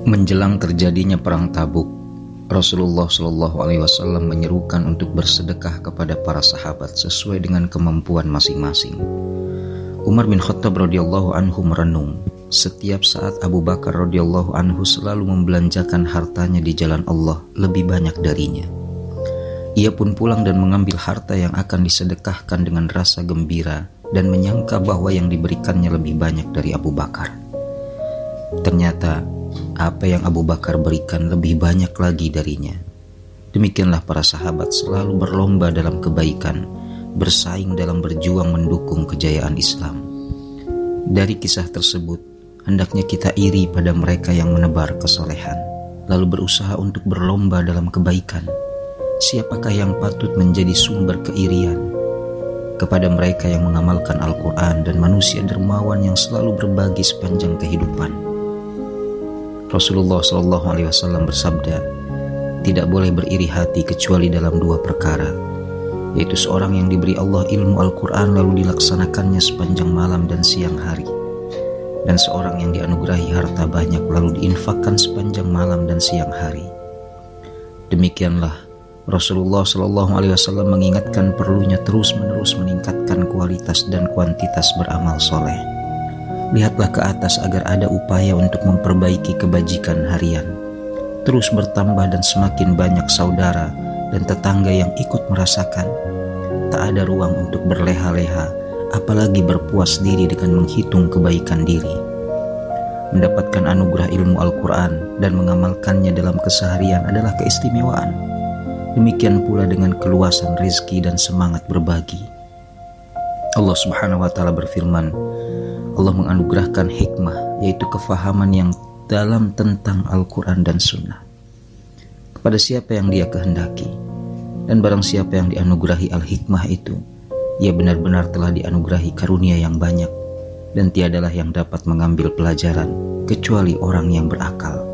Menjelang terjadinya perang Tabuk, Rasulullah SAW menyerukan untuk bersedekah kepada para sahabat sesuai dengan kemampuan masing-masing. Umar bin Khattab radhiyallahu anhu merenung, setiap saat Abu Bakar radhiyallahu anhu selalu membelanjakan hartanya di jalan Allah lebih banyak darinya. Ia pun pulang dan mengambil harta yang akan disedekahkan dengan rasa gembira dan menyangka bahwa yang diberikannya lebih banyak dari Abu Bakar. Ternyata apa yang Abu Bakar berikan lebih banyak lagi darinya. Demikianlah para sahabat selalu berlomba dalam kebaikan, bersaing dalam berjuang mendukung kejayaan Islam. Dari kisah tersebut, hendaknya kita iri pada mereka yang menebar kesolehan, lalu berusaha untuk berlomba dalam kebaikan. Siapakah yang patut menjadi sumber keirian? Kepada mereka yang mengamalkan Al-Quran dan manusia dermawan yang selalu berbagi sepanjang kehidupan. Rasulullah SAW bersabda, tidak boleh beriri hati kecuali dalam dua perkara, yaitu seorang yang diberi Allah ilmu Al-Quran lalu dilaksanakannya sepanjang malam dan siang hari, dan seorang yang dianugerahi harta banyak lalu diinfakkan sepanjang malam dan siang hari. Demikianlah Rasulullah SAW mengingatkan perlunya terus-menerus meningkatkan kualitas dan kuantitas beramal soleh. Lihatlah ke atas agar ada upaya untuk memperbaiki kebajikan harian. Terus bertambah dan semakin banyak saudara dan tetangga yang ikut merasakan. Tak ada ruang untuk berleha-leha, apalagi berpuas diri dengan menghitung kebaikan diri. Mendapatkan anugerah ilmu Al-Quran dan mengamalkannya dalam keseharian adalah keistimewaan. Demikian pula dengan keluasan rezeki dan semangat berbagi. Allah Subhanahu wa Ta'ala berfirman, Allah menganugerahkan hikmah, yaitu kefahaman yang dalam tentang Al-Quran dan Sunnah, kepada siapa yang Dia kehendaki. Dan barang siapa yang dianugerahi al-hikmah itu, ia benar-benar telah dianugerahi karunia yang banyak, dan tiadalah yang dapat mengambil pelajaran kecuali orang yang berakal.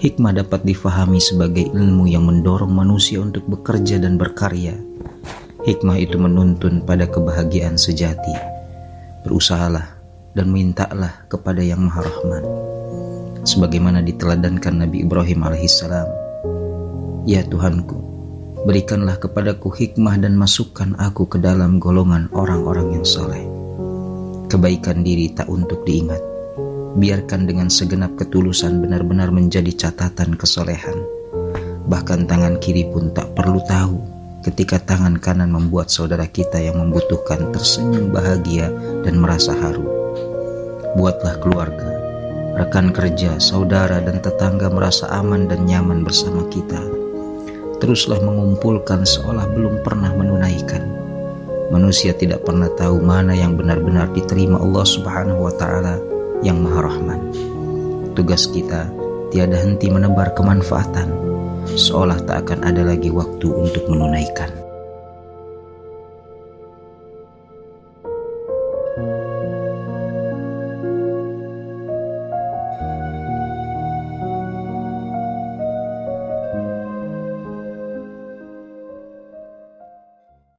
Hikmah dapat difahami sebagai ilmu yang mendorong manusia untuk bekerja dan berkarya. Hikmah itu menuntun pada kebahagiaan sejati. Berusahalah dan mintalah kepada yang Maha Rahman, sebagaimana diteladankan Nabi Ibrahim alaihissalam. Ya Tuhanku, berikanlah kepadaku hikmah dan masukkan aku ke dalam golongan orang-orang yang soleh. Kebaikan diri tak untuk diingat, biarkan dengan segenap ketulusan benar-benar menjadi catatan kesolehan. Bahkan tangan kiri pun tak perlu tahu ketika tangan kanan membuat saudara kita yang membutuhkan tersenyum bahagia dan merasa haru. Buatlah keluarga, rekan kerja, saudara dan tetangga merasa aman dan nyaman bersama kita. Teruslah mengumpulkan seolah belum pernah menunaikan. Manusia tidak pernah tahu mana yang benar-benar diterima Allah Subhanahu wa Ta'ala yang Maha Rahman. Tugas kita tiada henti menebar kemanfaatan, seolah tak akan ada lagi waktu untuk menunaikan.